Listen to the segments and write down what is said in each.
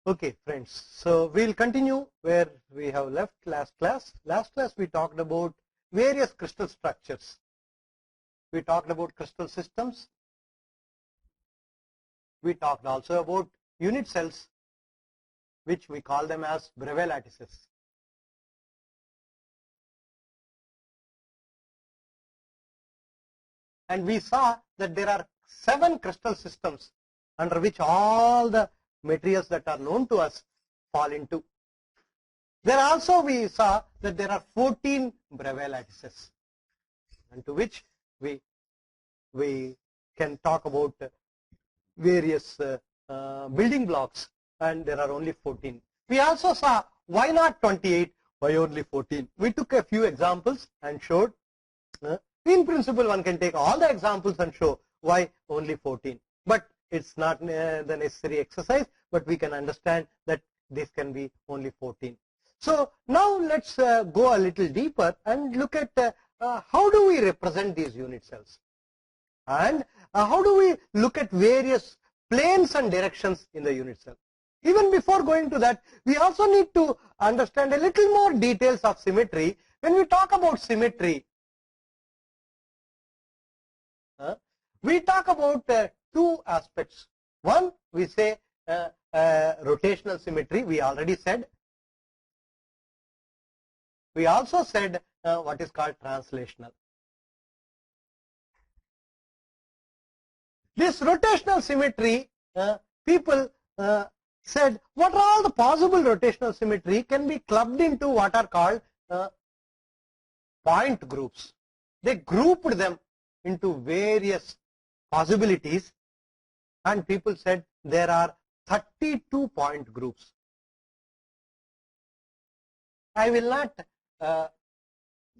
Okay, friends. So we'll continue where we have left last class. Last class we talked about various crystal structures. We talked about crystal systems. We talked also about unit cells, which we call them as Bravais lattices. And we saw that there are 7 crystal systems under which all the materials that are known to us fall into. There also we saw that there are 14 Bravais lattices, and to which we can talk about various building blocks, and there are only 14. We also saw why not 28, why only 14. We took a few examples and showed. In principle, one can take all the examples and show why only 14. But it's not the necessary exercise, but we can understand that this can be only 14. So now let's go a little deeper and look at how do we represent these unit cells, and how do we look at various planes and directions in the unit cell. Even before going to that, we also need to understand a little more details of symmetry. When we talk about symmetry, we talk about 2 aspects. One, we say rotational symmetry. We already said. We also said what is called translational. This rotational symmetry, people said, what are all the possible rotational symmetry can be clubbed into what are called point groups. They grouped them into various possibilities, and people said there are 32 point groups. I will not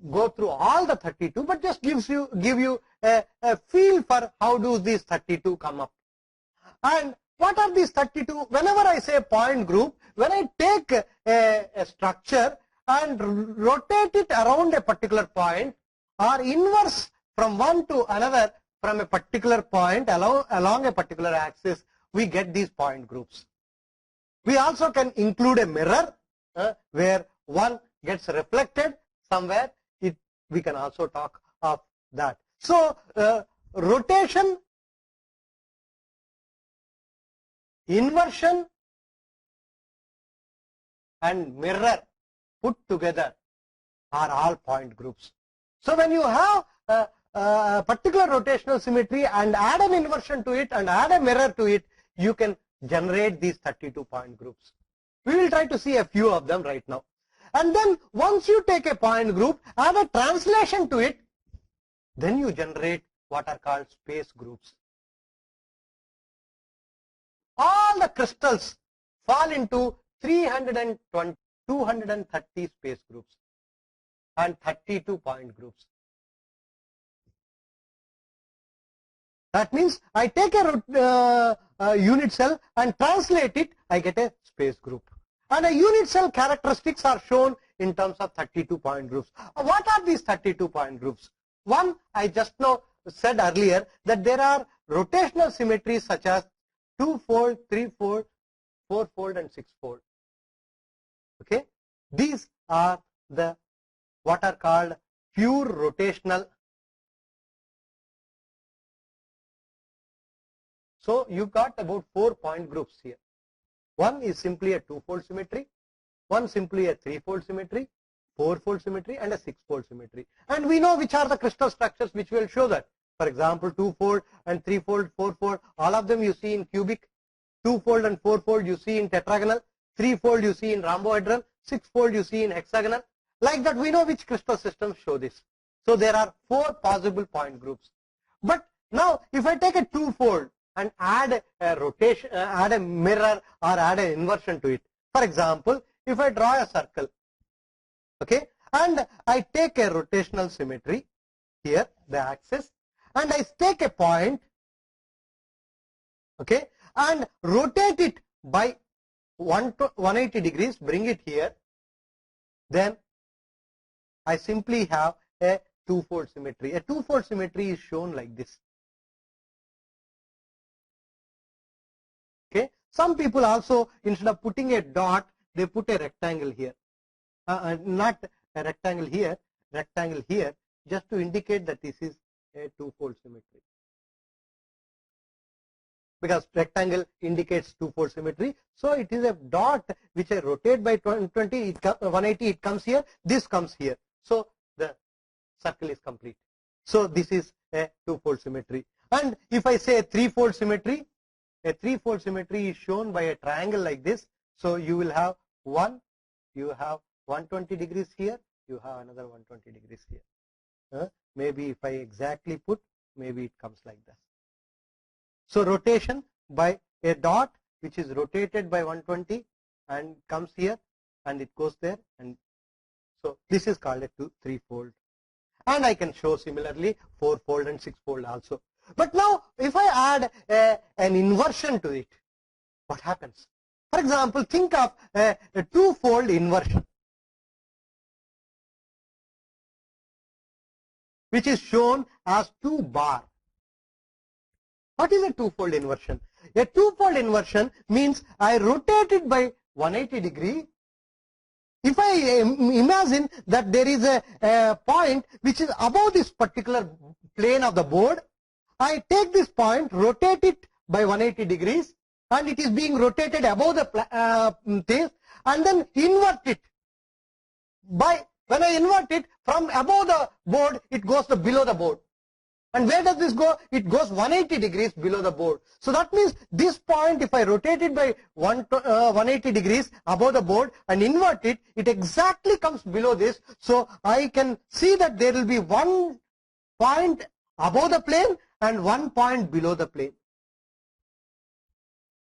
go through all the 32, but just give you a feel for how do these 32 come up. And what are these 32? Whenever I say point group, when I take a structure and rotate it around a particular point, or inverse from one to another from a particular point along a particular axis, we get these point groups. We also can include a mirror where one gets reflected somewhere. We can also talk of that. So rotation, inversion and mirror put together are all point groups. So when you have a particular rotational symmetry and add an inversion to it and add a mirror to it, you can generate these 32 point groups. We will try to see a few of them right now. And then once you take a point group, add a translation to it, then you generate what are called space groups. All the crystals fall into 230 space groups and 32 point groups. That means I take a unit cell and translate it, I get a space group. And a unit cell characteristics are shown in terms of 32 point groups. What are these 32 point groups? One, I just now said earlier that there are rotational symmetries such as 2-fold, 3-fold, 4-fold and 6-fold. Okay, these are the what are called pure rotational. So you got about 4 point groups here. One is simply a 2-fold symmetry, one simply a 3-fold symmetry, 4-fold symmetry and a 6-fold symmetry. And we know which are the crystal structures which will show that. For example, 2-fold and 3-fold, 4-fold, all of them you see in cubic. 2-fold and 4-fold you see in tetragonal. 3-fold you see in rhombohedral. 6-fold you see in hexagonal. Like that, we know which crystal systems show this. So there are 4 possible point groups. But now if I take a 2-fold and add a rotation, add a mirror or add an inversion to it. For example, if I draw a circle, okay, and I take a rotational symmetry here, the axis, and I take a point, okay, and rotate it by 180 degrees, bring it here, then I simply have a 2-fold symmetry. A 2-fold symmetry is shown like this. Okay, Some people also, instead of putting a dot, they put a rectangle here. Not a rectangle here, just to indicate that this is a two-fold symmetry. Because rectangle indicates two-fold symmetry, so it is a dot which I rotate by 180, it comes here, this comes here. So the circle is complete. So this is a two-fold symmetry. And if I say a three-fold symmetry, a three-fold symmetry is shown by a triangle like this. So you will have one, you have 120 degrees here, you have another 120 degrees here. Maybe if I exactly put, maybe it comes like this. So rotation by a dot which is rotated by 120 and comes here and it goes there, and so this is called a three-fold. And I can show similarly four-fold and six-fold also. But now if I add an inversion to it, what happens? For example, think of a two-fold inversion, which is shown as 2 bar. What is a two-fold inversion? A two-fold inversion means I rotate it by 180 degree. If I imagine that there is a point which is above this particular plane of the board, I take this point, rotate it by 180 degrees, and it is being rotated above the this, and then invert it. When I invert it from above the board, it goes to below the board. And where does this go? It goes 180 degrees below the board. So that means this point, if I rotate it by 180 degrees above the board and invert it, it exactly comes below this. So I can see that there will be 1 point above the plane and 1 point below the plane.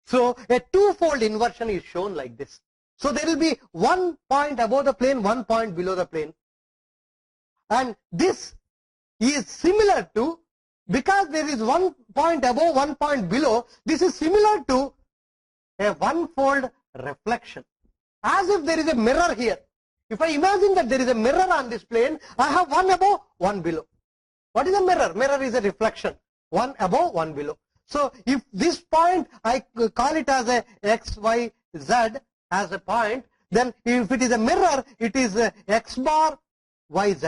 So a two-fold inversion is shown like this. So there will be 1 point above the plane, 1 point below the plane. And this is similar to, because there is 1 point above, 1 point below, this is similar to a one-fold reflection. As if there is a mirror here. If I imagine that there is a mirror on this plane, I have 1 above, 1 below. What is a mirror? Mirror is a reflection. 1 above, 1 below. So if this point, I call it as a x, y, z as a point, then if it is a mirror, it is x bar, y, z.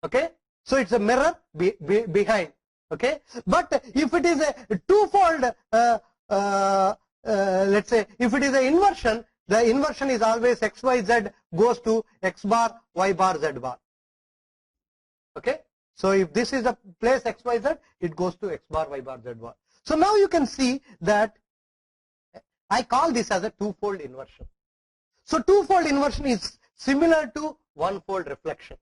Okay, so it's a mirror behind. Okay, but if it is a two-fold, let's say if it is an inversion, the inversion is always x, y, z goes to x bar, y bar, z bar. Okay, so if this is a place x, y, z, it goes to x bar, y bar, z bar. So now you can see that I call this as a two-fold inversion. So two-fold inversion is similar to one-fold reflection.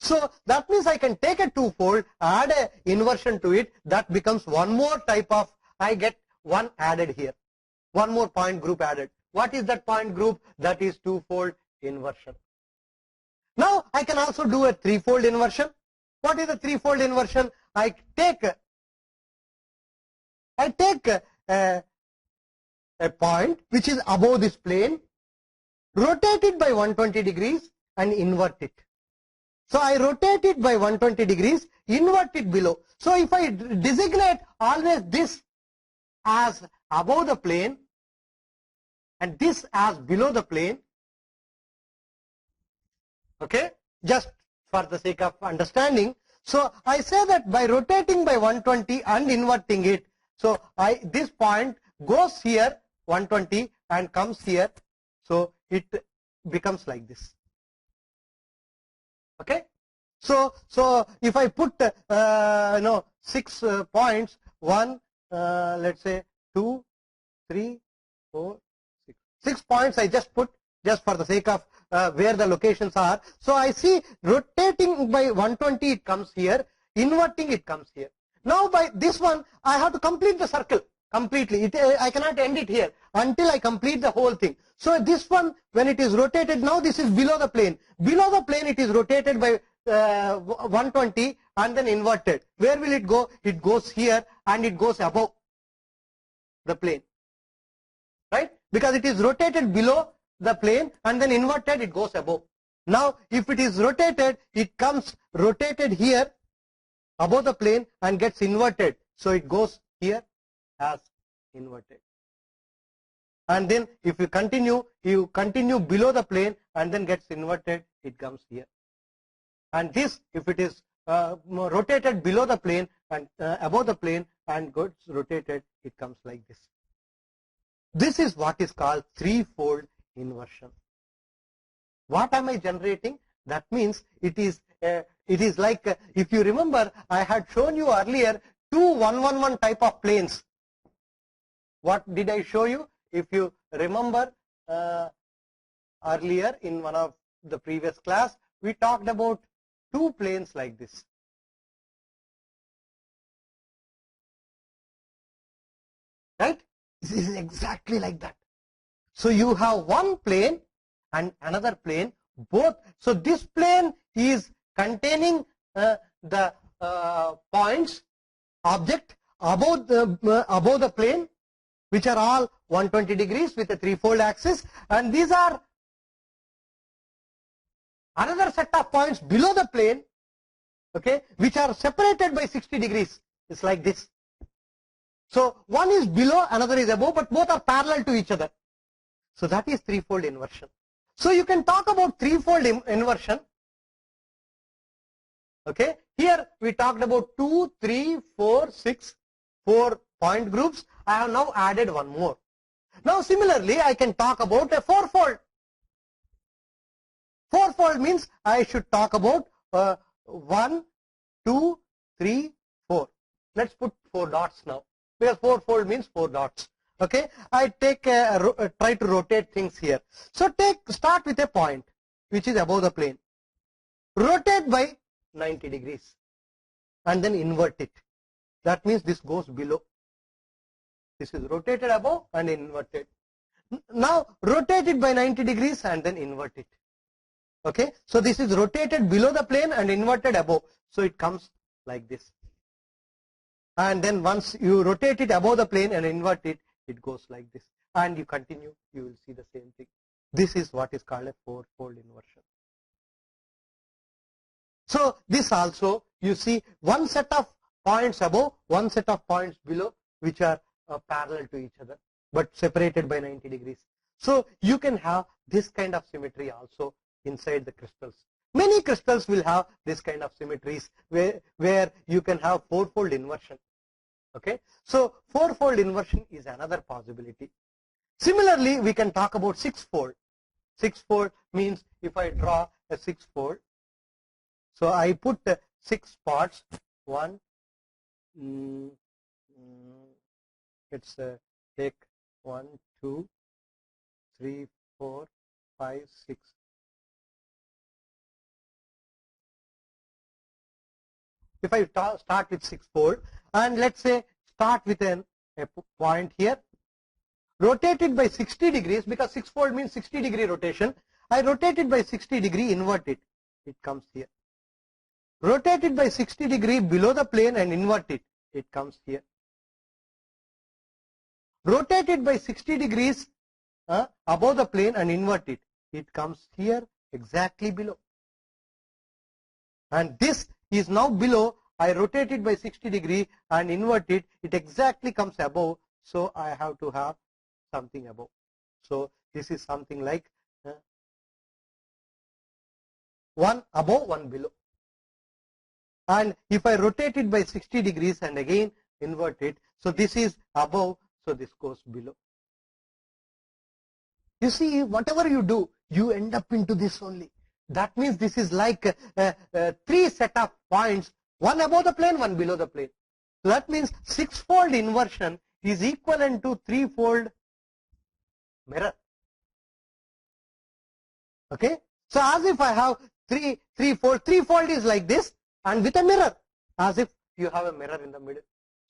So that means I can take a two-fold, add a inversion to it, that becomes one more type of, I get one added here. One more point group added. What is that point group? That is two-fold inversion. Now I can also do a three-fold inversion. What is a three-fold inversion? I take a point which is above this plane, rotate it by 120 degrees and invert it. So I rotate it by 120 degrees, invert it below. So if I designate always this as above the plane and this as below the plane, okay, just for the sake of understanding. So I say that by rotating by 120 and inverting it, so this point goes here 120 and comes here, so it becomes like this. Okay, so if I put 6 points, 1, let's say 2, 3, 4, 6. 6 points I just put just for the sake of where the locations are. So I see rotating by 120 it comes here, inverting it comes here. Now by this one I have to complete the circle completely. I cannot end it here until I complete the whole thing. So this one, when it is rotated, now this is below the plane. Below the plane it is rotated by 120 and then inverted. Where will it go? It goes here and it goes above the plane, right? Because it is rotated below the plane and then inverted, it goes above. Now if it is rotated, it comes rotated here above the plane and gets inverted. So it goes here as inverted. and then if you continue below the plane and then gets inverted, it comes here. And this, if it is rotated below the plane and above the plane and gets rotated, it comes like this. This is what is called threefold inversion. What am I generating? That means it is like, if you remember, I had shown you earlier two 111 type of planes. What did I show you? If you remember earlier in one of the previous class, we talked about two planes like this. Right? This is exactly like that. So you have one plane and another plane, both. So this plane is containing the points, object above the plane, which are all 120 degrees with a threefold axis, and these are another set of points below the plane, okay, which are separated by 60 degrees. It's like this. So one is below, another is above, but both are parallel to each other. So that is threefold inversion. So you can talk about threefold inversion. Okay, here we talked about 2, 3, 4, 6, 4 point groups. I have now added one more. Now similarly, I can talk about a fourfold. Fourfold means I should talk about 1, 2, 3, 4. Let's put 4 dots now, because fourfold means 4 dots. Okay, I take try to rotate things here. So start with a point which is above the plane. Rotate by 90 degrees and then invert it. That means this goes below. This is rotated above and inverted. Now rotate it by 90 degrees and then invert it. Okay, so this is rotated below the plane and inverted above. So it comes like this. And then once you rotate it above the plane and invert it, it goes like this. And you continue, you will see the same thing. This is what is called a fourfold inversion. So this also, you see one set of points above, one set of points below, which are parallel to each other, but separated by 90 degrees. So you can have this kind of symmetry also inside the crystals. Many crystals will have this kind of symmetries where you can have fourfold inversion. Okay, so fourfold inversion is another possibility. Similarly, we can talk about sixfold. Sixfold means if I draw a sixfold, so I put 6 spots. One, let's take 1, 2, 3, 4, 5, 6. If I start with sixfold, and let's say start with a point here, rotate it by 60 degrees, because sixfold means 60 degree rotation. I rotate it by 60 degree, invert it, it comes here. Rotate it by 60 degree below the plane and invert it, it comes here. Rotate it by 60 degrees above the plane and invert it, it comes here exactly below. And this is now below. I rotate it by 60 degree and invert it, it exactly comes above. So I have to have something above. So this is something like one above, one below. And if I rotate it by 60 degrees and again invert it, so this is above, so this goes below. You see, whatever you do, you end up into this only. That means this is like 3 set of points, one above the plane, one below the plane. So that means sixfold inversion is equivalent to threefold mirror. Okay, so as if I have threefold is like this, and with a mirror, as if you have a mirror in the middle.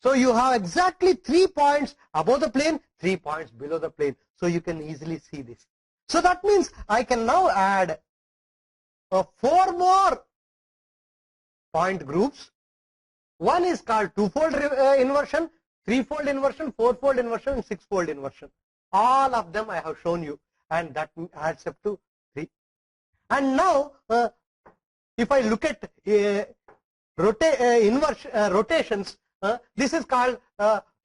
So you have exactly 3 points above the plane, 3 points below the plane. So you can easily see this. So that means I can now add 4 more point groups. One is called twofold inversion, threefold inversion, fourfold inversion, and sixfold inversion. All of them I have shown you, and that adds up to 3. And now, if I look at rotations, this is called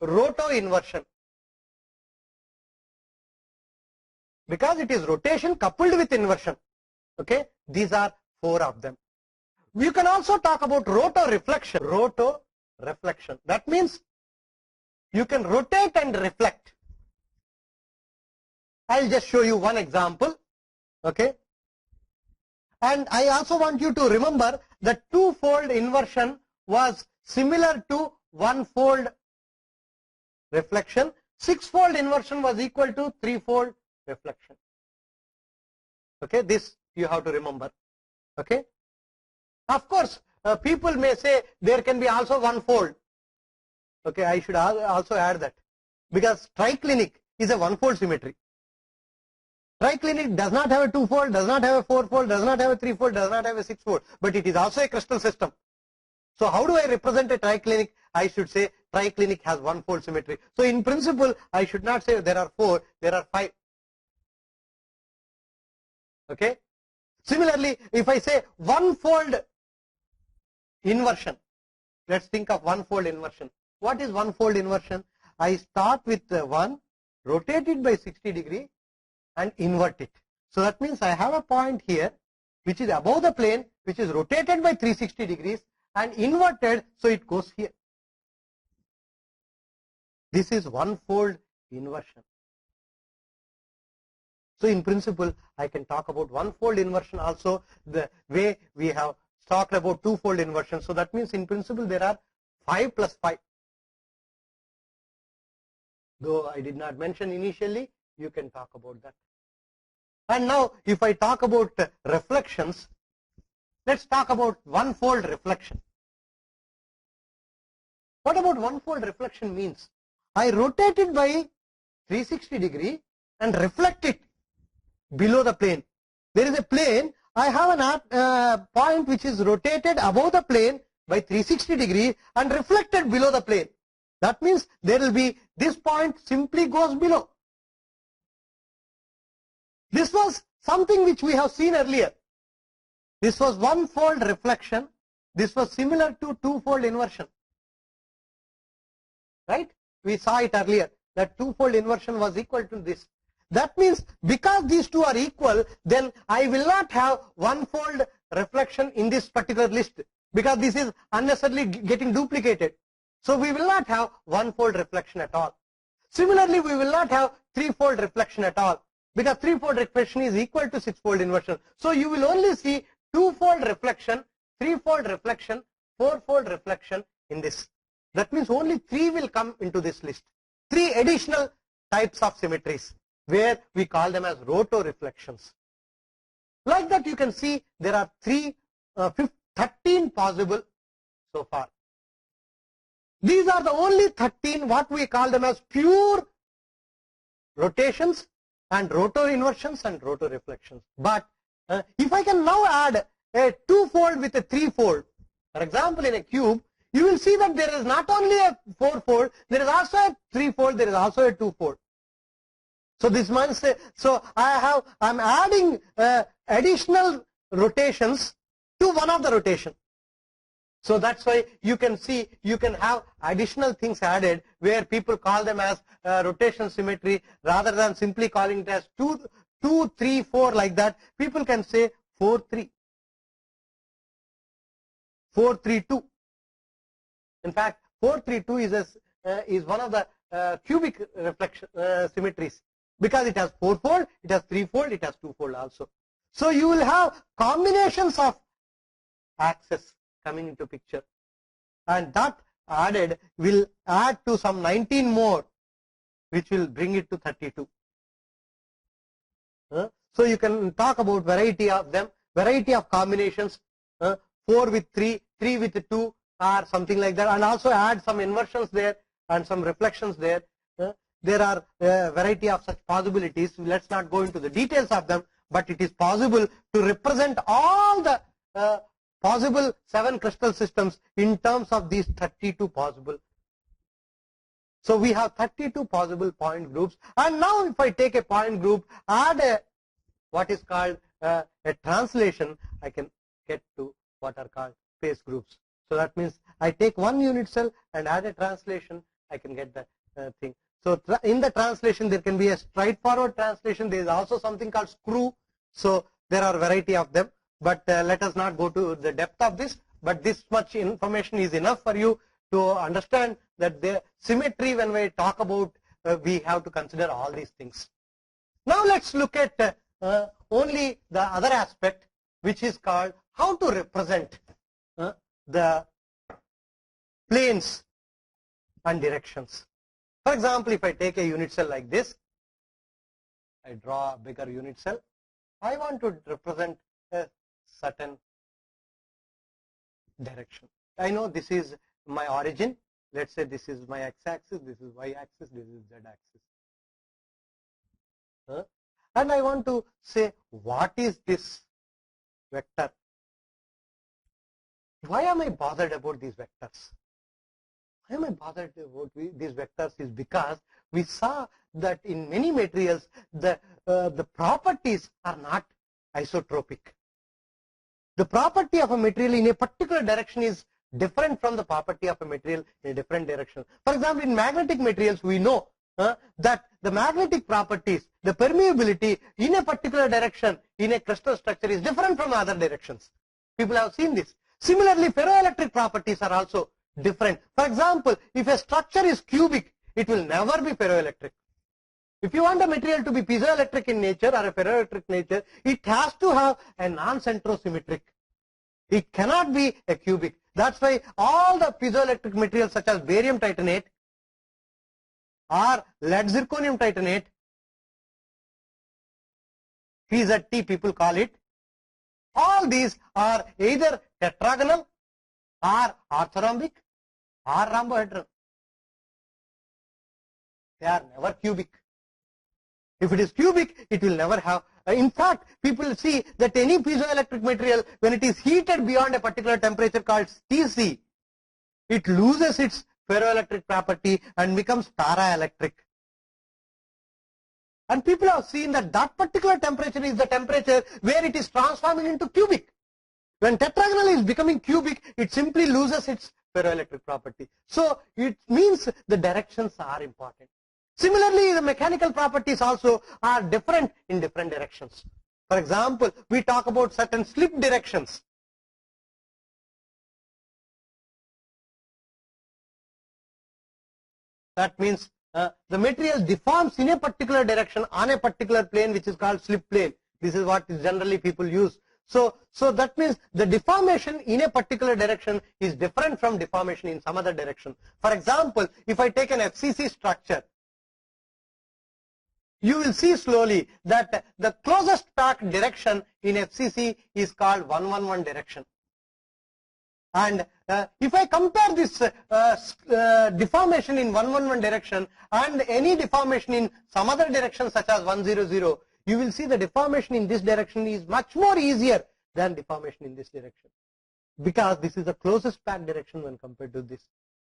roto inversion. because it is rotation coupled with inversion. Okay, these are 4 of them. You can also talk about rotoreflection. Rotoreflection. That means you can rotate and reflect. I'll just show you one example. Okay. And I also want you to remember that two-fold inversion was similar to one-fold reflection. Six-fold inversion was equal to three-fold reflection. Okay, this you have to remember. Okay. Of course, people may say there can be also one-fold. Okay, I should also add that, because triclinic is a one-fold symmetry. Triclinic does not have a two-fold, does not have a four-fold, does not have a three-fold, does not have a six-fold, but it is also a crystal system. So how do I represent a triclinic? I should say triclinic has one-fold symmetry. So in principle, I should not say there are 4, there are 5. Okay. Similarly, if I say one-fold inversion, let's think of one-fold inversion. What is one-fold inversion? I start with 1, rotate it by 60 degree and invert it. So that means I have a point here which is above the plane, which is rotated by 360 degrees and inverted, so it goes here. This is one-fold inversion. So in principle, I can talk about one-fold inversion also the way we have talked about two-fold inversion. So that means in principle there are 5 plus 5. Though I did not mention initially, you can talk about that. And now if I talk about reflections, let's talk about one-fold reflection. What about one-fold reflection means? I rotate it by 360 degree and reflect it below the plane. There is a plane, I have a point which is rotated above the plane by 360 degree and reflected below the plane. That means there will be, this point simply goes below. This was something which we have seen earlier. This was one-fold reflection. This was similar to two-fold inversion. Right? We saw it earlier that two-fold inversion was equal to this. That means because these two are equal, then I will not have one-fold reflection in this particular list, because this is unnecessarily getting duplicated. So we will not have one-fold reflection at all. Similarly, we will not have three-fold reflection at all, because three-fold reflection is equal to six-fold inversion. So you will only see two-fold reflection, three-fold reflection, four-fold reflection in this. That means only 3 will come into this list. 3 additional types of symmetries, where we call them as rotoreflections. Like that, you can see there are 13 possible so far. These are the only 13 what we call them as pure rotations and rotor inversions and rotoreflections. But if I can now add a two-fold with a three-fold, for example, in a cube, you will see that there is not only a four-fold, there is also a three-fold, there is also a two-fold. So this means, so I'm adding additional rotations to one of the rotation. So that's why you can see, you can have additional things added where people call them as rotation symmetry, rather than simply calling it as 2, 3, 4 like that. People can say 4, 3, 4, 3, 2. In fact, 4, 3, 2 is one of the cubic reflection symmetries, because it has four-fold, it has three-fold, it has two-fold also. So you will have combinations of axes coming into picture, and that added will add to some 19 more, which will bring it to 32. So you can talk about variety of them, variety of combinations, 4 with 3, 3 with 2, or something like that, and also add some inversions there and some reflections there. There are a variety of such possibilities. Let's not go into the details of them, but it is possible to represent all the possible 7 crystal systems in terms of these 32 possible. So we have 32 possible point groups, and now if I take a point group, add a what is called a translation, I can get to what are called phase groups. So that means I take one unit cell and add a translation, I can get the thing. So in the translation, there can be a straightforward translation. There is also something called screw. So there are variety of them. But let us not go to the depth of this. But this much information is enough for you to understand that the symmetry, when we talk about, we have to consider all these things. Now let's look at only the other aspect, which is called how to represent the planes and directions. For example, if I take a unit cell like this, I draw a bigger unit cell. I want to represent a certain direction. I know this is my origin. Let's say this is my x-axis, this is y-axis, this is z-axis. And I want to say, what is this vector? Why am I bothered about these vectors? Why am I bothered about these vectors is because we saw that in many materials the properties are not isotropic. The property of a material in a particular direction is different from the property of a material in a different direction. For example, in magnetic materials, we know that the magnetic properties, the permeability in a particular direction in a crystal structure is different from other directions. People have seen this. Similarly, ferroelectric properties are also different. For example, if a structure is cubic, it will never be ferroelectric. If you want a material to be piezoelectric in nature or a ferroelectric nature, it has to have a non-centrosymmetric. It cannot be a cubic. That's why all the piezoelectric materials such as barium titanate or lead zirconium titanate, PZT people call it, all these are either tetragonal or orthorhombic or rhombohedral. They are never cubic. If it is cubic, it will never have. In fact, people see that any piezoelectric material, when it is heated beyond a particular temperature called Tc, it loses its ferroelectric property and becomes paraelectric. And people have seen that that particular temperature is the temperature where it is transforming into cubic. When tetragonal is becoming cubic, it simply loses its ferroelectric property. So it means the directions are important. Similarly, the mechanical properties also are different in different directions. For example, we talk about certain slip directions. That means the material deforms in a particular direction on a particular plane, which is called slip plane. This is what generally people use. So that means the deformation in a particular direction is different from deformation in some other direction. For example, if I take an FCC structure, you will see slowly that the closest packed direction in FCC is called 111 direction. And if I compare this deformation in 111 direction and any deformation in some other direction such as 100, you will see the deformation in this direction is much more easier than deformation in this direction, because this is the closest packed direction when compared to this.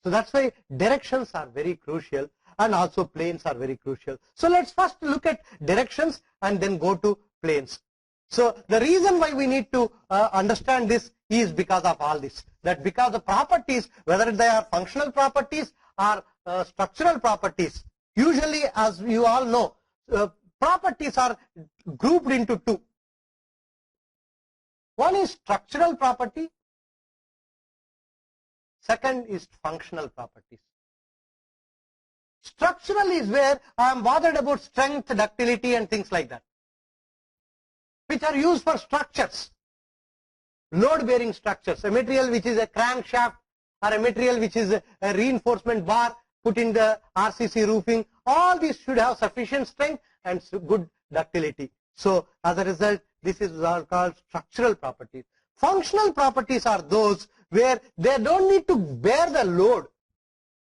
So that's why directions are very crucial, and also planes are very crucial. So let's first look at directions and then go to planes. So the reason why we need to understand this is because of all this. That because the properties, whether they are functional properties or structural properties, usually, as you all know, properties are grouped into two. One is structural property. Second is functional properties. Structural is where I am bothered about strength, ductility and things like that, which are used for structures, load-bearing structures. A material which is a crankshaft or a material which is a reinforcement bar put in the RCC roofing, all these should have sufficient strength and good ductility. So as a result, this is all called structural properties. Functional properties are those where they don't need to bear the load,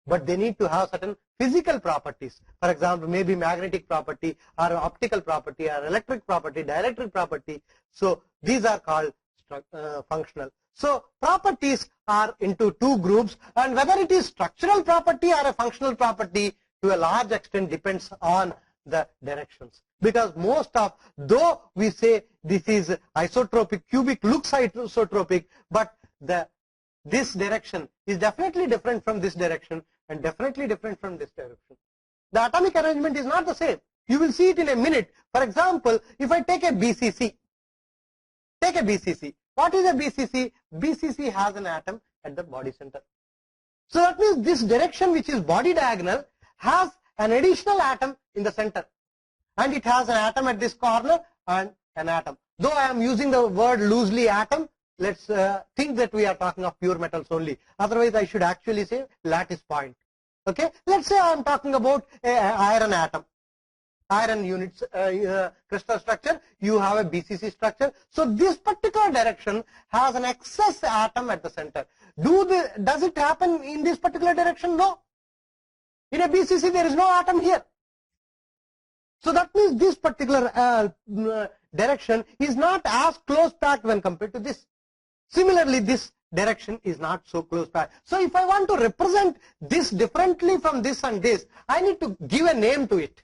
but they need to have certain physical properties. For example, maybe magnetic property or optical property or electric property, dielectric property. So these are called functional. So properties are into two groups, and whether it is structural property or a functional property to a large extent depends on the directions. Because most of, though we say this is isotropic, cubic looks isotropic, but this direction is definitely different from this direction and definitely different from this direction. The atomic arrangement is not the same. You will see it in a minute. For example, if I take a BCC, What is a BCC? BCC has an atom at the body center. So that means this direction, which is body diagonal, has an additional atom in the center. And it has an atom at this corner and an atom. Though I am using the word loosely atom, let's think that we are talking of pure metals only. Otherwise, I should actually say lattice point. Okay, let's say I am talking about an iron atom, iron units crystal structure. You have a BCC structure. So this particular direction has an excess atom at the center. Does it happen in this particular direction? No. In a BCC, there is no atom here. So that means this particular direction is not as close packed when compared to this. Similarly, this direction is not so close packed. So if I want to represent this differently from this and this, I need to give a name to it.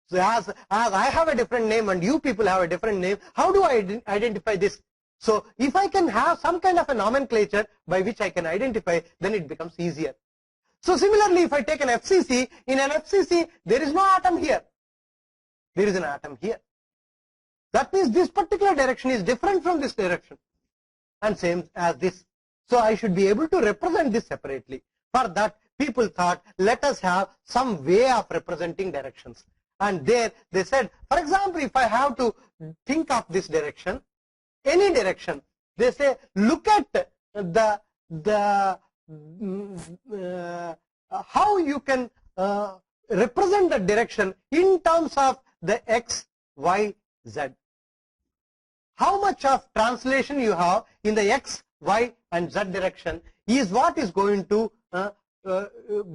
So as I have a different name and you people have a different name, how do I identify this? So if I can have some kind of a nomenclature by which I can identify, then it becomes easier. So similarly, if I take an FCC, in an FCC, there is no atom here. There is an atom here. That means this particular direction is different from this direction. And same as this. So I should be able to represent this separately. For that, people thought, let us have some way of representing directions. And there they said, for example, if I have to think of this direction, any direction, they say, look at how you can represent the direction in terms of the X, Y, Z. How much of translation you have in the X, Y and Z direction is what is going to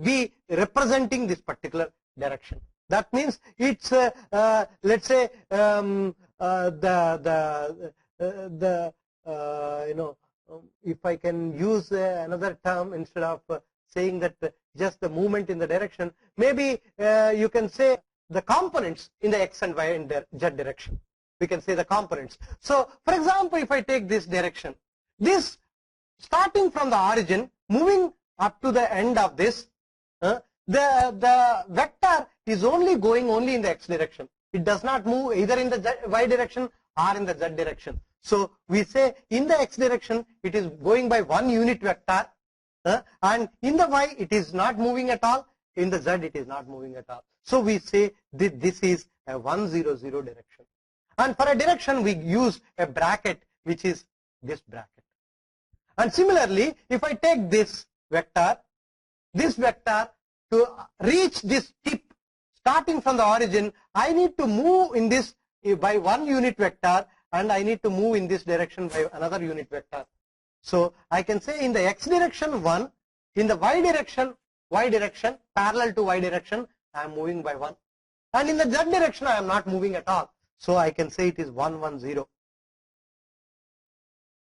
be representing this particular direction. That means it's let's say if I can use another term instead of saying that just the movement in the direction, maybe you can say the components in the X and Y and Z direction. We can say the components. So for example, if I take this direction, this starting from the origin, moving up to the end of this, the vector is only going in the X direction. It does not move either in the Y direction or in the Z direction. So we say in the X direction, it is going by one unit vector, and in the Y, it is not moving at all. In the Z, it is not moving at all. So we say that this is a 100 direction. And for a direction, we use a bracket, which is this bracket. And similarly, if I take this vector to reach this tip, starting from the origin, I need to move in this by one unit vector, and I need to move in this direction by another unit vector. So I can say in the X direction 1, in the Y direction, parallel to Y direction, I am moving by 1. And in the Z direction, I am not moving at all. So I can say it is 110.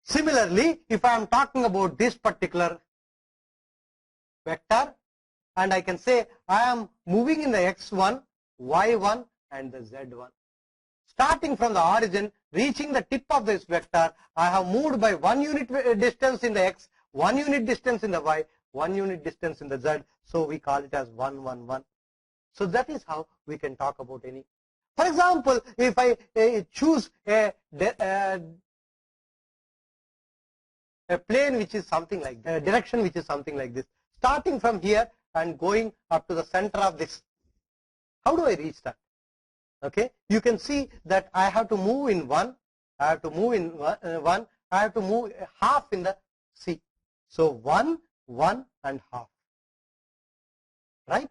Similarly, if I am talking about this particular vector, and I can say I am moving in the X1, Y1 and the Z1. Starting from the origin, reaching the tip of this vector, I have moved by 1 unit distance in the X, 1 unit distance in the Y, 1 unit distance in the Z. So we call it as 111. So that is how we can talk about any. For example, if I choose a plane which is something like that, a direction which is something like this, starting from here and going up to the center of this, how do I reach that? Okay, you can see that I have to move in 1, I have to move in 1, I have to move half in the C. So 1, 1 and half, right?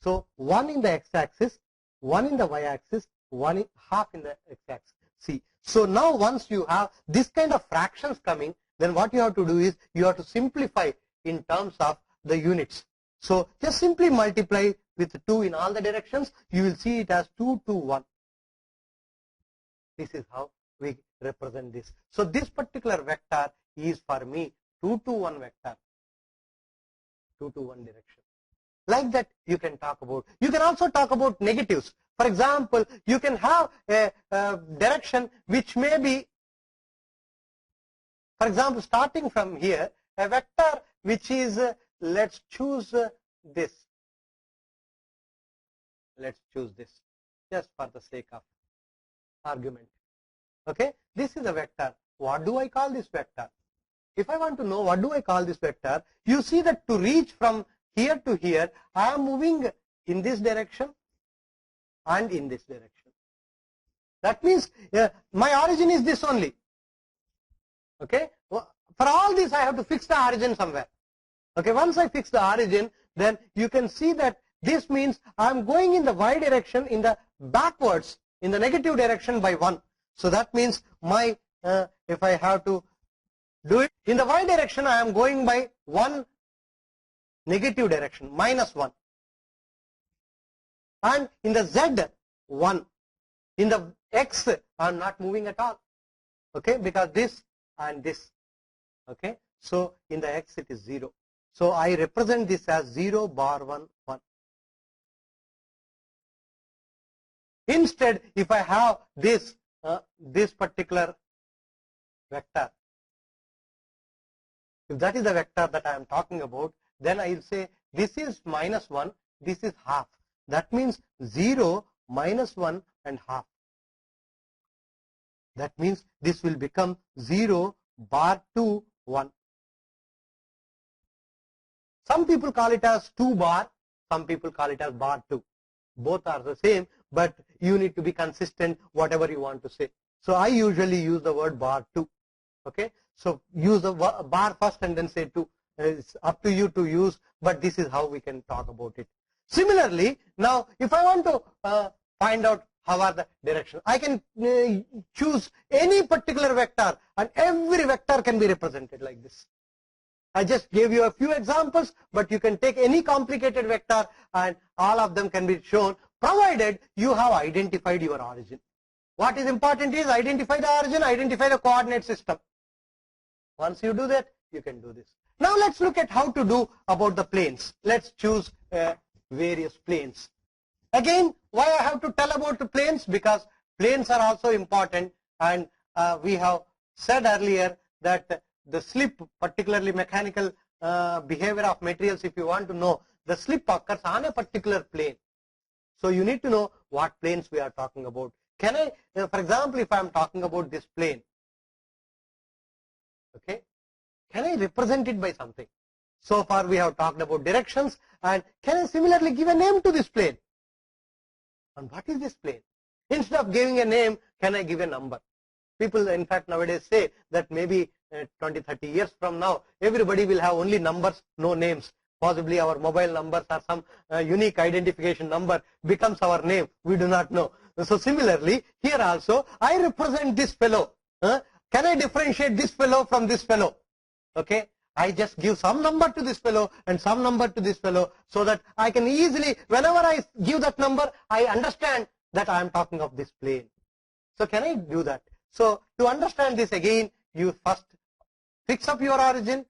So 1 in the x-axis, 1 in the y-axis, 1 in half in the x-axis. See, so now once you have this kind of fractions coming, then what you have to do is you have to simplify in terms of the units. So just simply multiply with 2 in all the directions. You will see it as 2, 2, 1. This is how we represent this. So this particular vector is for me 2, 2, 1 vector, 2, 2, 1 direction. Like that you can talk about. You can also talk about negatives. For example, you can have a direction which may be, for example, starting from here, a vector which is, let's choose this. let's choose this just for the sake of argument. Okay, this is a vector. What do I call this vector? If I want to know what do I call this vector, you see that to reach from here to here, I am moving in this direction and in this direction. That means my origin is this only. Okay, for all this I have to fix the origin somewhere. Okay, once I fix the origin, then you can see that this means I am going in the y direction in the backwards in the negative direction by 1. So that means my if I have to do it in the y direction, I am going by 1 negative direction, minus 1. And in the z, 1. In the x, I am not moving at all. Okay, because this and this. Okay, so in the x it is 0. So I represent this as 0 bar 1 1. Instead, if I have this this particular vector, if that is the vector that I am talking about, then I will say this is minus 1, this is half. That means 0 minus 1 and half. That means this will become 0 bar 2 1. Some people call it as 2 bar, some people call it as bar 2. Both are the same, but you need to be consistent whatever you want to say. So I usually use the word bar 2. Okay, so use the bar first and then say 2. It's up to you to use, but this is how we can talk about it. Similarly, now if I want to find out how are the direction, I can choose any particular vector and every vector can be represented like this. I just gave you a few examples, but you can take any complicated vector and all of them can be shown, provided you have identified your origin. What is important is identify the origin, identify the coordinate system. Once you do that, you can do this. Now let's look at how to do about the planes. Let's choose various planes. Again, why I have to tell about the planes? Because planes are also important, and we have said earlier that the slip, particularly mechanical behavior of materials, if you want to know, the slip occurs on a particular plane. So you need to know what planes we are talking about. Can I, for example, if I am talking about this plane, okay, can I represent it by something? So far we have talked about directions, and can I similarly give a name to this plane? And what is this plane? Instead of giving a name, can I give a number? People in fact nowadays say that maybe 20-30 years from now, everybody will have only numbers, no names. Possibly our mobile numbers or some unique identification number becomes our name. We do not know. So similarly, here also, I represent this fellow. Can I differentiate this fellow from this fellow? Okay, I just give some number to this fellow and some number to this fellow, so that I can easily, whenever I give that number, I understand that I am talking of this plane. So can I do that? So to understand this again, you first fix up your origin,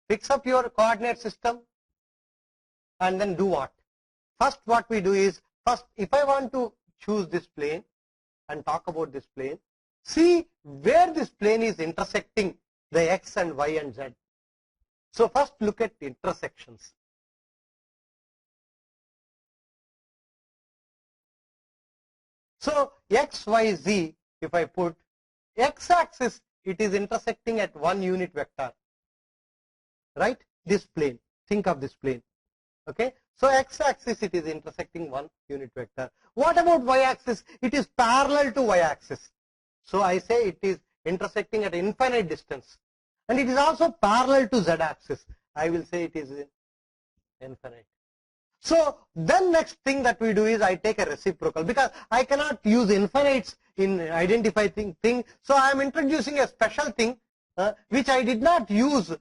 fix up your coordinate system, and then do what? First what we do is, first if I want to choose this plane and talk about this plane, see where this plane is intersecting the x and y and z. So first look at the intersections. So x, y, z, if I put x-axis, it is intersecting at one unit vector, right? This plane, think of this plane. Okay, so x-axis it is intersecting one unit vector. What about y-axis? It is parallel to y-axis. So I say it is intersecting at infinite distance, and it is also parallel to z-axis. I will say it is infinite. So then next thing that we do is I take a reciprocal, because I cannot use infinites in identifying thing. So I am introducing a special thing which I did not use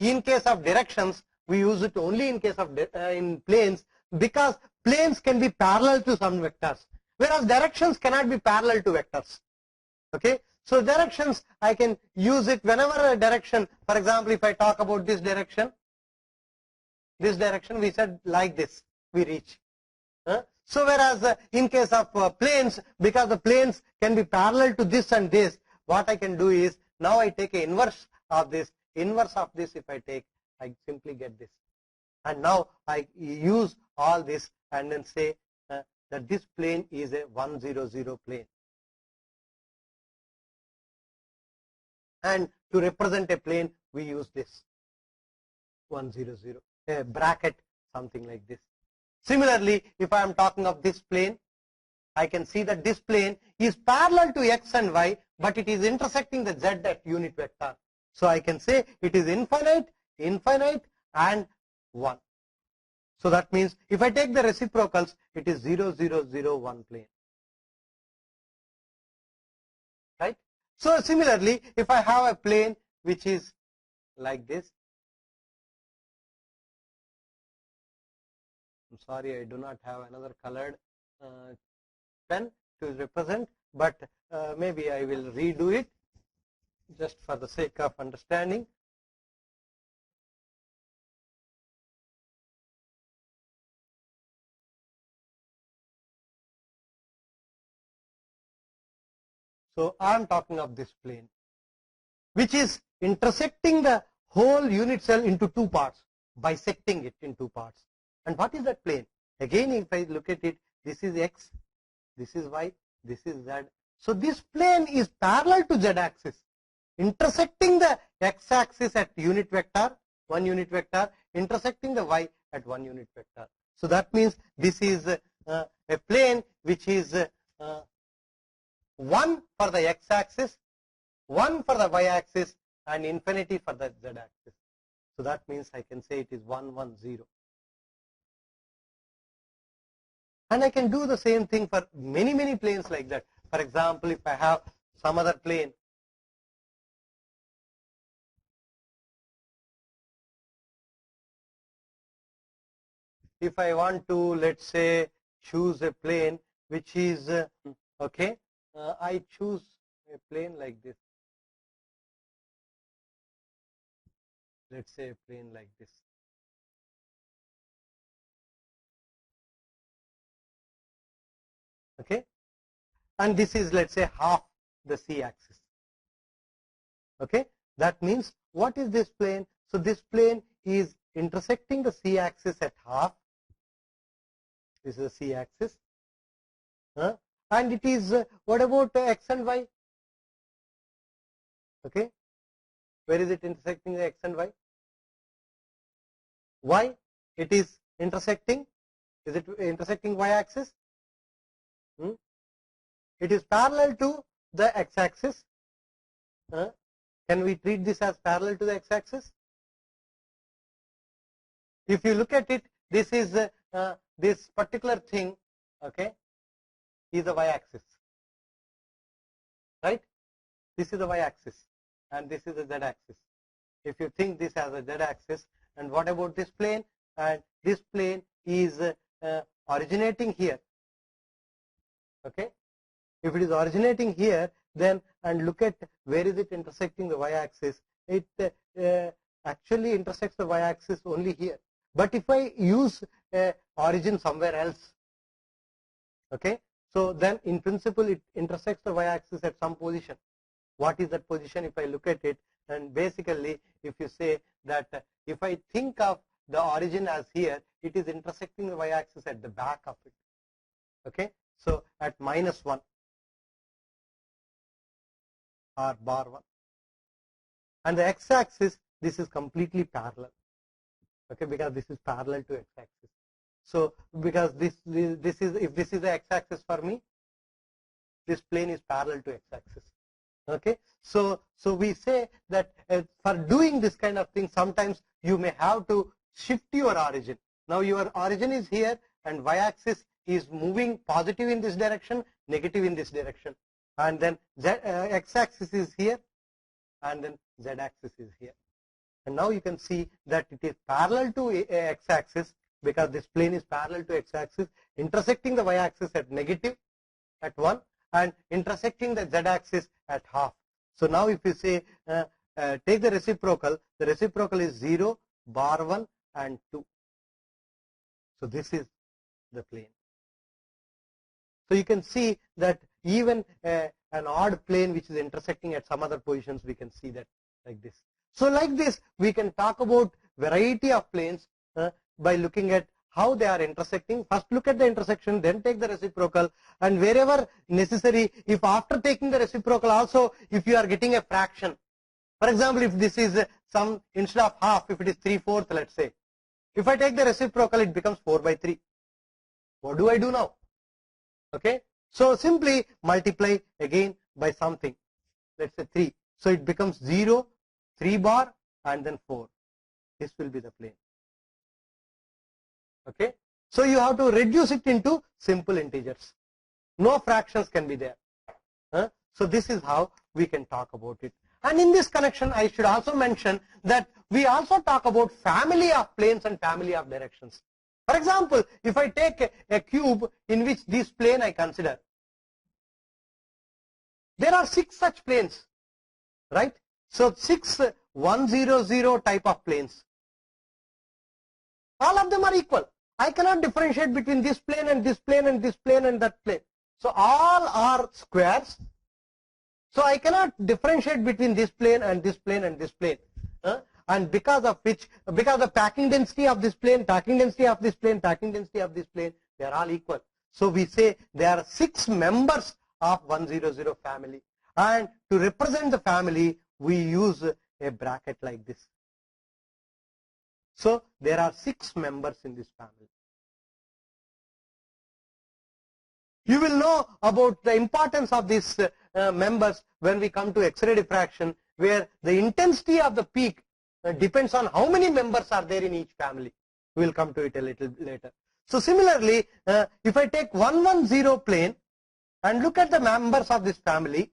in case of directions. We use it only in case of in planes, because planes can be parallel to some vectors, whereas directions cannot be parallel to vectors. Okay, so directions I can use it whenever a direction, for example, if I talk about this direction we said like this we reach. So whereas in case of planes, because the planes can be parallel to this and this, what I can do is, now I take a inverse of this. Inverse of this if I take, I simply get this, and now I use all this and then say that this plane is a 100 plane. And to represent a plane, we use this 100, a bracket, something like this. Similarly, if I am talking of this plane, I can see that this plane is parallel to x and y, but it is intersecting the z at unit vector. So I can say it is infinite, infinite, and 1. So that means if I take the reciprocals, it is 0, 0, 0, 1 plane. Right? So similarly, if I have a plane which is like this, I'm sorry, I do not have another colored pen to represent, but maybe I will redo it just for the sake of understanding. So I am talking of this plane, which is intersecting the whole unit cell into two parts, bisecting it in two parts. And what is that plane? Again, if I look at it, this is x, this is y, this is z. So this plane is parallel to z axis, intersecting the x axis at unit vector, 1 unit vector, intersecting the y at 1 unit vector. So that means this is a plane which is 1 for the x axis, 1 for the y axis, and infinity for the z axis. So that means I can say it is 1, 1, 0. And I can do the same thing for many, many planes like that. For example, if I have some other plane, if I want to, let's say, choose a plane which is, okay, I choose a plane like this. Let's say a plane like this. Okay, and this is, let's say, half the c axis. Okay, that means what is this plane? So this plane is intersecting the c axis at half. This is the c axis, and it is what about x and y? Okay, where is it intersecting the x and y? Y, it is intersecting. Is it intersecting y axis? It is parallel to the x axis. Can we treat this as parallel to the x axis? If you look at it, this is this particular thing, okay, is the y axis, right? This is the y axis, and this is the z axis. If you think this as a z axis, and what about this plane? And this plane is originating here. Okay, if it is originating here, then and look at where is it intersecting the y axis. It actually intersects the y axis only here. But if I use origin somewhere else, okay, so then in principle it intersects the y axis at some position. What is that position? If I look at it, and basically if you say that if I think of the origin as here, it is intersecting the y axis at the back of it. Okay, so at -1 or bar 1, and the x axis, this is completely parallel. Okay, because this is parallel to x axis. So because this is, if this is the x axis for me, this plane is parallel to x axis. Okay, so we say that for doing this kind of thing, sometimes you may have to shift your origin. Now your origin is here, and y axis is moving positive in this direction, negative in this direction, and then x axis is here, and then z axis is here. And now you can see that it is parallel to x axis, because this plane is parallel to x axis, intersecting the y axis at negative at 1, and intersecting the z axis at half. So now if you say take the reciprocal is 0, bar 1, and 2. So this is the plane. So you can see that even an odd plane which is intersecting at some other positions, we can see that like this. So like this, we can talk about variety of planes by looking at how they are intersecting. First look at the intersection, then take the reciprocal, and wherever necessary, if after taking the reciprocal also, if you are getting a fraction, for example, if this is some, instead of half, if it is 3/4, let's say, if I take the reciprocal, it becomes 4/3. What do I do now? Okay, so simply multiply again by something, let's say 3. So it becomes 0, 3 bar, and then 4. This will be the plane. Okay, so you have to reduce it into simple integers. No fractions can be there. So this is how we can talk about it. And in this connection, I should also mention that we also talk about family of planes and family of directions. For example, if I take a cube in which this plane I consider, there are 6 such planes, right? So 6 100 type of planes. All of them are equal. I cannot differentiate between this plane and this plane and this plane and that plane. So all are squares. So I cannot differentiate between this plane and this plane and this plane. And because of which, because the packing density of this plane, packing density of this plane, packing density of this plane, they are all equal. So we say there are 6 members of 100 family. And to represent the family, we use a bracket like this. So there are 6 members in this family. You will know about the importance of these members when we come to X-ray diffraction, where the intensity of the peak depends on how many members are there in each family. We will come to it a little later. So similarly, if I take 110 plane and look at the members of this family,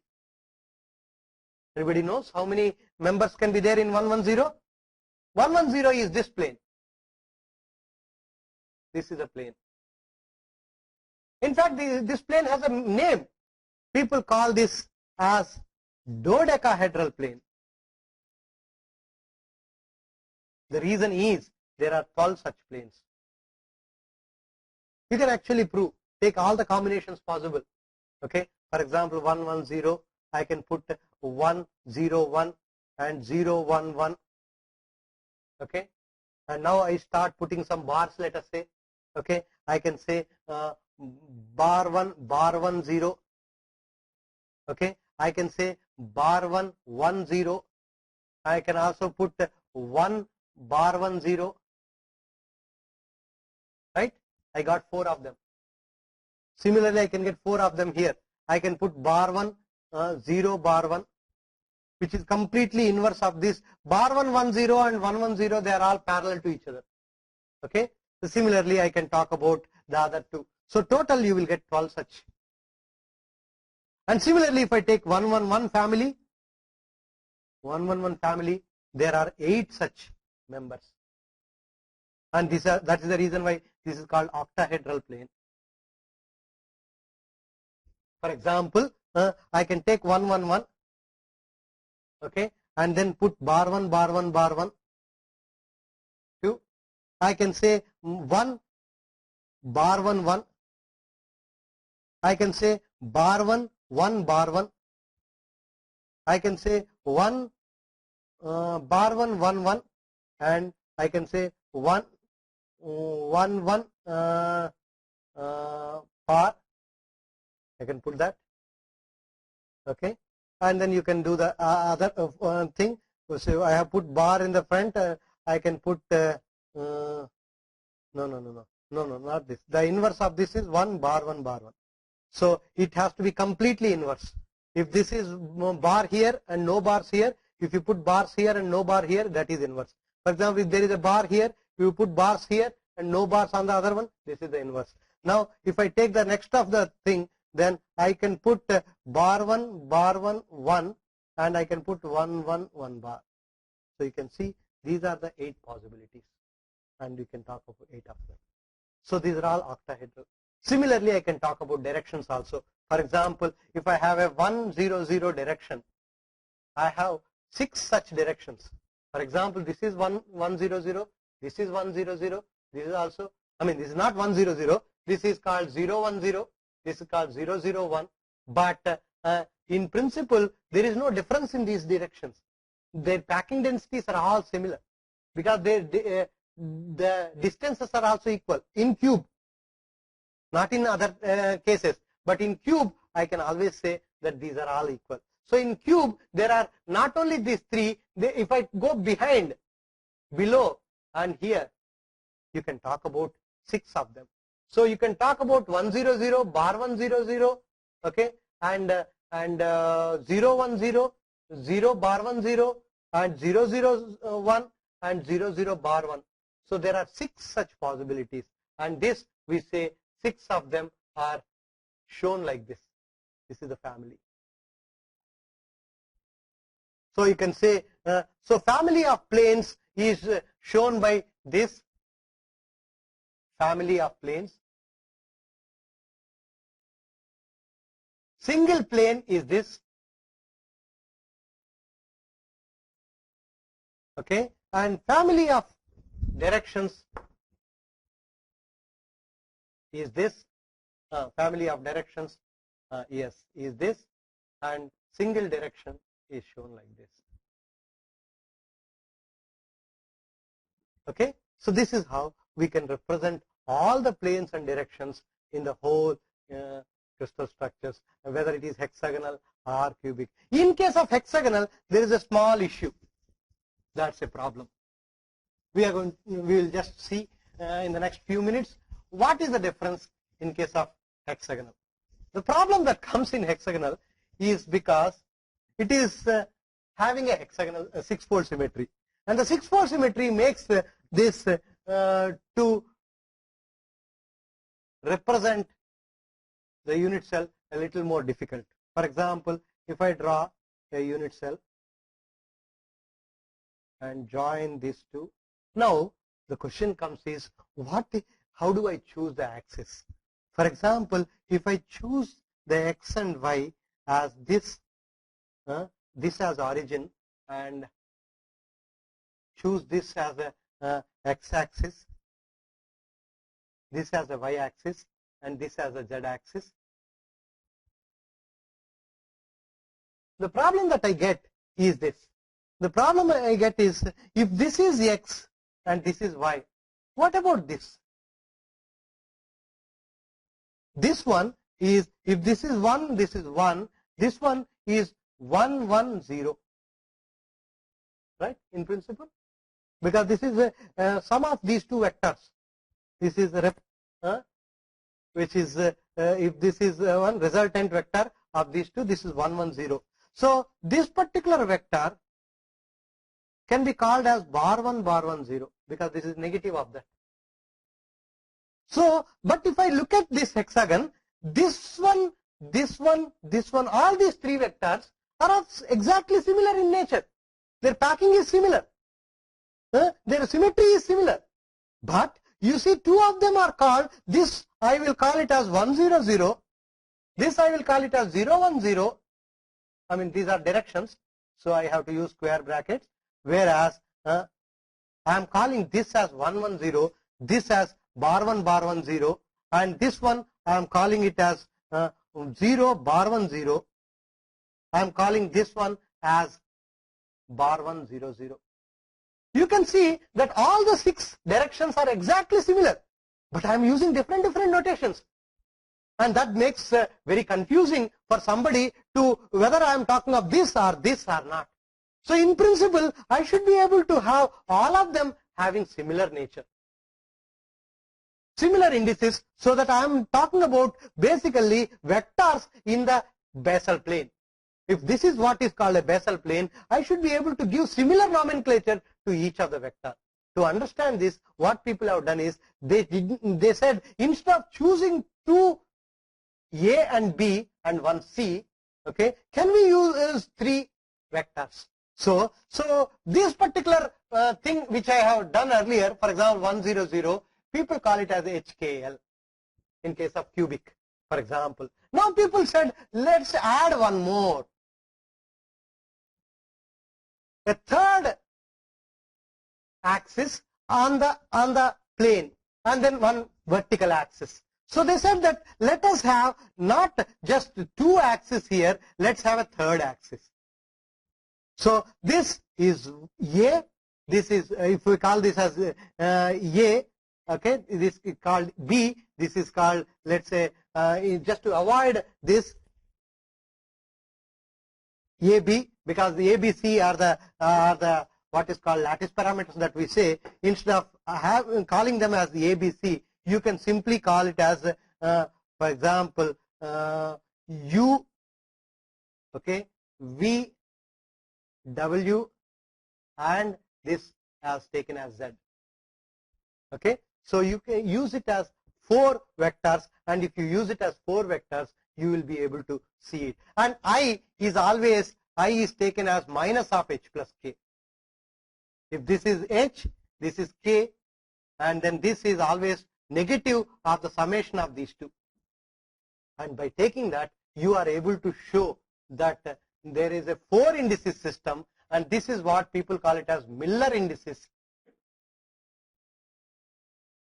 everybody knows how many members can be there in 110? 110 is this plane. This is a plane. In fact, this plane has a name. People call this as dodecahedral plane. The reason is there are 12 such planes. You can actually prove, take all the combinations possible. Okay, for example, 110, I can put 101 and 011. Okay, and now I start putting some bars, let us say. Okay, I can say bar 1, bar 10. Okay, I can say bar 1, 10. I can also put 1 bar 10. Right, I got 4 of them. Similarly, I can get 4 of them here. I can put bar 1, 0 bar 1, which is completely inverse of this. Bar 1, 10 and 110, they are all parallel to each other. Okay, so similarly, I can talk about the other 2. So total you will get 12 such. And similarly, if I take 111 family, 111 family, there are 8 such members. And that is the reason why this is called octahedral plane. For example, I can take 111, okay, and then put bar 1, bar 1, bar 1, 2. I can say 1 bar 1, 1. I can say bar 1, 1 bar 1. I can say 1 bar 1, 1, 1, and I can say 1 1 bar. I can put that. Okay, and then you can do the other thing. So I have put bar in the front. I can put no, not this. The inverse of this is 1 bar 1 bar 1. So it has to be completely inverse. If this is bar here and no bars here, if you put bars here and no bar here, that is inverse. For example, if there is a bar here, you put bars here and no bars on the other one, this is the inverse. Now, if I take the next of the thing, then I can put bar 1, 1, and I can put 1, 1, 1 bar. So you can see these are the 8 possibilities, and you can talk about 8 of them. So these are all octahedral. Similarly, I can talk about directions also. For example, if I have a 100 direction, I have 6 such directions. For example, this is 100, this is 100, this is also, this is not 100, this is called 010, this is called 001, but in principle, there is no difference in these directions. Their packing densities are all similar because the distances are also equal in cube, not in other cases, but in cube I can always say that these are all equal. So in cube there are not only these three, if I go behind, below and here, you can talk about 6 of them. So you can talk about 100, bar 100, okay, and 010, 0 bar 10, and 001 and 00 bar 1. So there are 6 such possibilities, and this we say 6 of them are shown like this. This is the family. So you can say, so family of planes is shown by this family of planes. Single plane is this, okay, and family of directions is this, family of directions, yes, is this, and single direction is shown like this. Okay, so this is how we can represent all the planes and directions in the whole crystal structures, whether it is hexagonal or cubic. In case of hexagonal, there is a small issue. That's a problem. We will just see in the next few minutes what is the difference in case of hexagonal. The problem that comes in hexagonal is because it is having a hexagonal 6-fold symmetry, and the 6-fold symmetry makes this to represent the unit cell a little more difficult. For example, if I draw a unit cell and join these two, now the question comes is, how do I choose the axis? For example, if I choose the x and y as this as origin, and choose this as a x-axis, this as a y-axis, and this as a z-axis, the problem that I get is this. The problem I get is, if this is x and this is y, what about this? This one is, if this is 1, this is 1, this one is 1, 1, 0, right, in principle, because this is a sum of these two vectors. This is which is if this is one resultant vector of these two, this is 1, 1, 0. So this particular vector can be called as bar 1, bar 1, 0, because this is negative of that. So, but if I look at this hexagon, this one, this one, this one, all these three vectors are exactly similar in nature. Their packing is similar. Their symmetry is similar. But you see, two of them are called, this I will call it as 1, 0, 0. This I will call it as 0, 1, 0. I mean, these are directions, so I have to use square brackets. Whereas I am calling this as 1, 1, 0, this as bar 1, bar 1, 0, and this one I am calling it as 0, bar 1, 0. I am calling this one as bar 1, 0, 0. You can see that all the 6 directions are exactly similar, but I am using different notations, and that makes very confusing for somebody to whether I am talking of this or not. So in principle, I should be able to have all of them having similar nature, similar indices, so that I am talking about basically vectors in the basal plane. If this is what is called a basal plane, I should be able to give similar nomenclature to each of the vectors. To understand this, what people have done is, they said, instead of choosing 2 A and B and 1 C, okay, can we use 3 vectors? So this particular thing which I have done earlier, for example 100, people call it as HKL in case of cubic, for example. Now people said, let's add one more, a third axis on the plane, and then one vertical axis. So they said that let us have not just 2 axes here, let's have a third axis. So this is A, this is, if we call this as A, okay, this is called B, this is called, let's say, just to avoid this AB, because the ABC are the what is called lattice parameters that we say. Instead of calling them as the ABC, you can simply call it as, for example, U, okay, V, W, and this as taken as Z. Okay, so you can use it as 4 vectors, and if you use it as 4 vectors, you will be able to see it. And I is taken as minus of H plus K. If this is H, this is K, and then this is always negative of the summation of these two. And by taking that, you are able to show that there is a 4 indices system, and this is what people call it as Miller indices.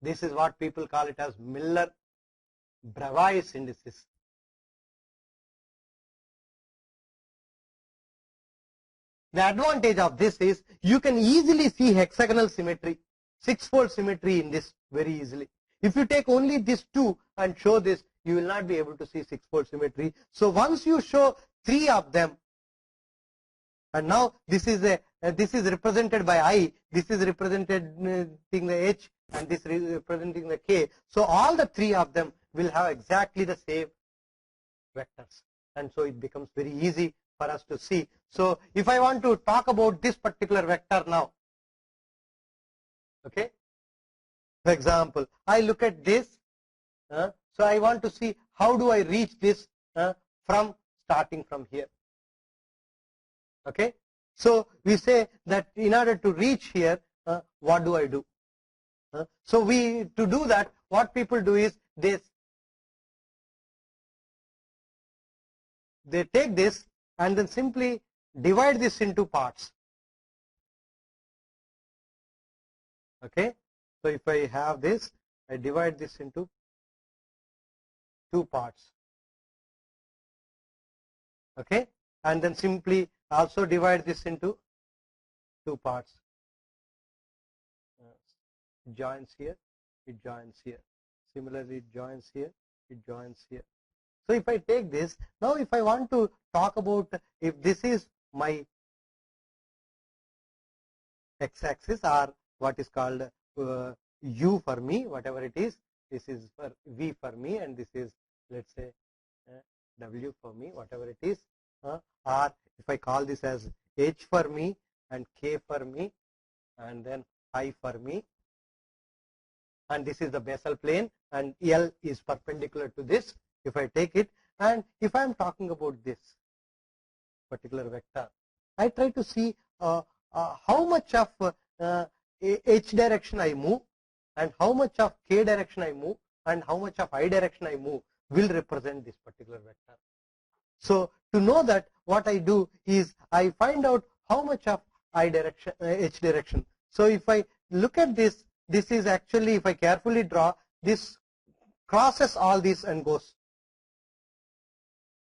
This is what people call it as Miller-Bravais indices. The advantage of this is you can easily see hexagonal symmetry, 6-fold symmetry in this very easily. If you take only these 2 and show this, you will not be able to see 6-fold symmetry. So once you show 3 of them, and now this is represented by I, this is representing the H, and this is representing the K. So all the 3 of them will have exactly the same vectors, and so it becomes very easy for us to see. So if I want to talk about this particular vector now, okay, for example, I look at this, so I want to see how do I reach this from starting from here. Okay, so we say that in order to reach here, what do I do? So to do that, what people do is they take this and then simply divide this into parts. Okay, so if I have this, I divide this into 2 parts. Okay, and then simply also divide this into 2 parts. It joins here, it joins here. Similarly, it joins here, it joins here. So if I take this, now if I want to talk about, if this is my x-axis, or what is called U for me, whatever it is, this is for V for me, and this is, let's say, W for me, whatever it is, or if I call this as H for me, and K for me, and then I for me, and this is the basal plane, and L is perpendicular to this. If I take it, and if I am talking about this particular vector, I try to see how much of H direction I move, and how much of K direction I move, and how much of I direction I move will represent this particular vector. So to know that, what I do is I find out how much of I direction, H direction. So if I look at this, this is actually, if I carefully draw, this crosses all these and goes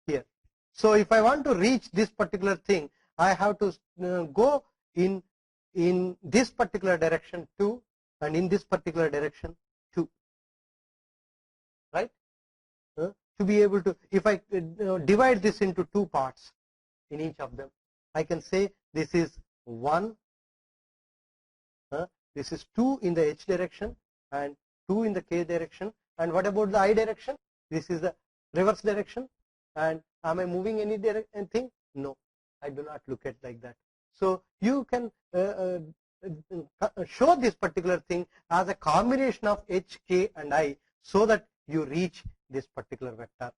here. So if I want to reach this particular thing, I have to go in this particular direction 2, and in this particular direction 2, right? To be able to, if I divide this into 2 parts in each of them, I can say this is 1, this is 2 in the H direction, and 2 in the K direction. And what about the I direction? This is the reverse direction. And am I moving anything? No, I do not look at like that. So you can show this particular thing as a combination of H, K, and I, so that you reach this particular vector.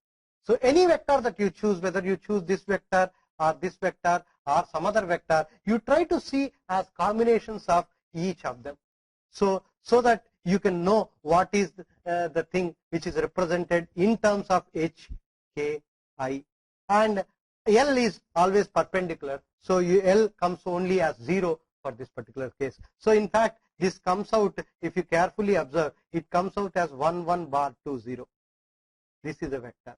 So any vector that you choose, whether you choose this vector or some other vector, you try to see as combinations of each of them. So that you can know what is the thing which is represented in terms of H, K, I, and L is always perpendicular. So L comes only as 0 for this particular case. So in fact, this comes out, if you carefully observe, it comes out as 1, 1 bar 2, 0. This is a vector.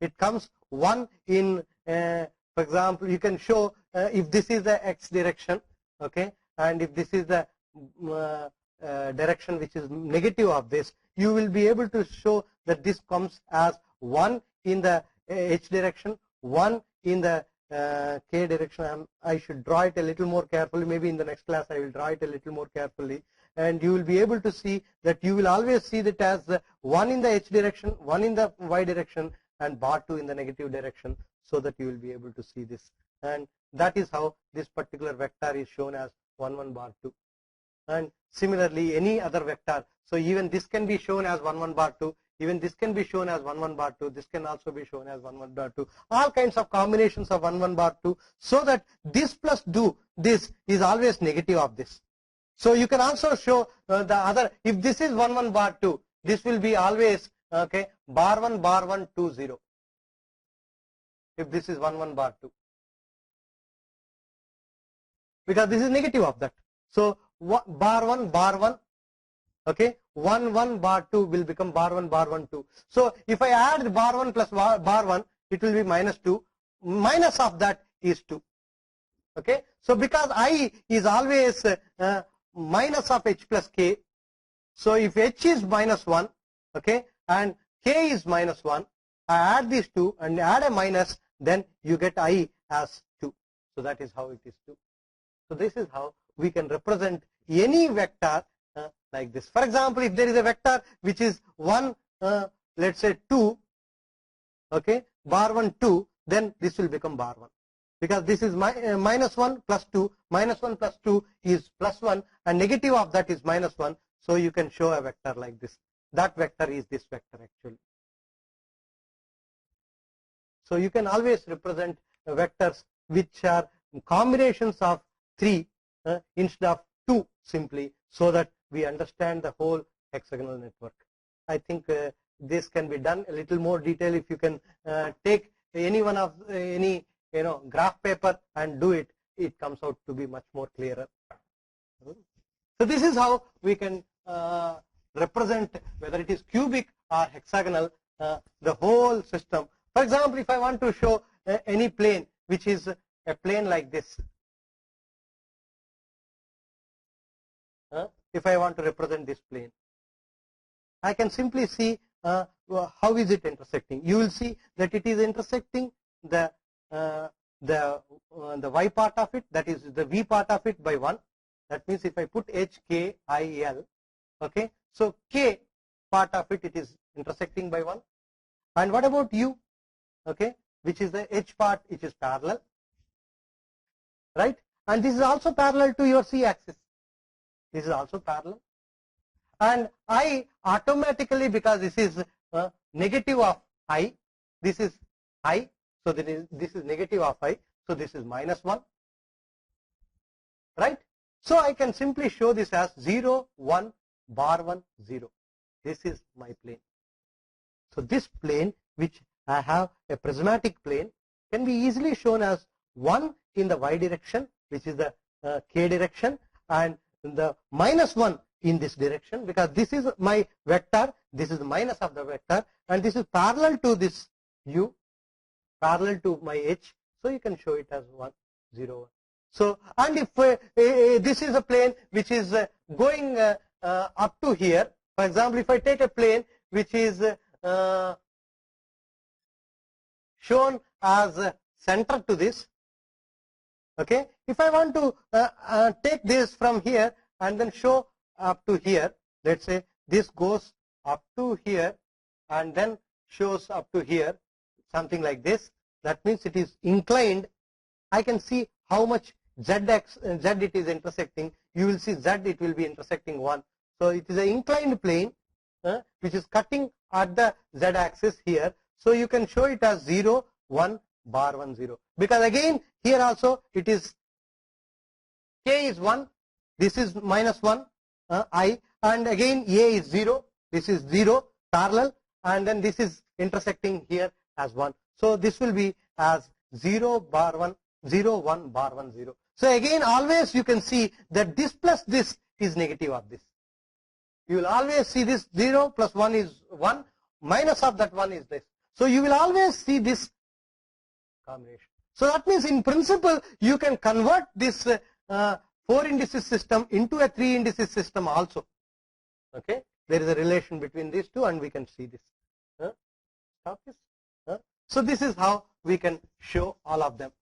It comes 1 in, for example, you can show if this is the X direction, okay, and if this is the direction which is negative of this, you will be able to show that this comes as 1 in the h direction, 1 in the k direction. I should draw it a little more carefully. Maybe in the next class I will draw it a little more carefully, and you will be able to see that you will always see that as 1 in the h direction, 1 in the y direction, and bar 2 in the negative direction, so that you will be able to see this. And that is how this particular vector is shown as 1 1 bar 2. And similarly any other vector, so even this can be shown as 1 1 bar 2, even this can be shown as 1 1 bar 2, this can also be shown as 1 1 bar 2, all kinds of combinations of 1 1 bar 2, so that this plus do this is always negative of this. So you can also show the other, if this is 1 1 bar 2, this will be always okay bar 1 2 0, if this is 1 1 bar 2, because this is negative of that. So bar 1 okay 1 1 bar 2 will become bar 1 2. So if I add bar 1 plus bar 1, it will be minus 2, minus of that is 2. Okay, so because I is always minus of h plus k, so if h is minus 1, okay, and k is minus 1, I add these two and add a minus, then you get I as 2. So that is how it is 2. So this is how we can represent any vector like this. For example, if there is a vector which is 1, let's say 2, okay, bar 1 2, then this will become bar 1, because this is minus 1 plus 2, minus 1 plus 2 is plus 1, and negative of that is minus 1. So you can show a vector like this. That vector is this vector actually. So you can always represent vectors which are combinations of 3 instead of 2 simply, so that we understand the whole hexagonal network. I think this can be done a little more detail. If you can take any one of any graph paper and do it, it comes out to be much more clearer. So this is how we can represent, whether it is cubic or hexagonal, the whole system. For example, if I want to show any plane which is a plane like this, if I want to represent this plane, I can simply see how is it intersecting. You will see that it is intersecting the y part of it, that is the v part of it, by 1. That means if I put h, k, I, l, okay, so k part of it, it is intersecting by 1. And what about u, okay, which is the h part, which is parallel, right? And this is also parallel to your c axis. This is also parallel. And I automatically, because this is negative of I, this is I, so this is negative of I, so this is minus 1, right? So I can simply show this as 0 1 bar 1 0. This is my plane. So this plane, which I have a prismatic plane, can be easily shown as 1 in the y direction, which is the k direction, and the minus 1 in this direction, because this is my vector, this is the minus of the vector, and this is parallel to this u, parallel to my h, so you can show it as 1 0 1. So, and if this is a plane which is going up to here, for example, if I take a plane which is shown as center to this, okay, if I want to take this from here and then show up to here, let's say this goes up to here and then shows up to here, something like this, that means it is inclined. I can see how much z it is intersecting. You will see z, it will be intersecting 1. So it is an inclined plane which is cutting at the z axis here. So you can show it as 0 1 bar 1 0, because again here also it is k is 1, this is minus 1 I, and again a is 0, this is 0 parallel, and then this is intersecting here as 1. So this will be as 0 bar 1 0 1 bar 1 0. So again always you can see that this plus this is negative of this. You will always see this 0 plus 1 is 1, minus of that 1 is this. So you will always see this combination. So that means in principle you can convert this 4 indices system into a 3 indices system also. Okay, there is a relation between these two, and we can see this. Stop this. So this is how we can show all of them.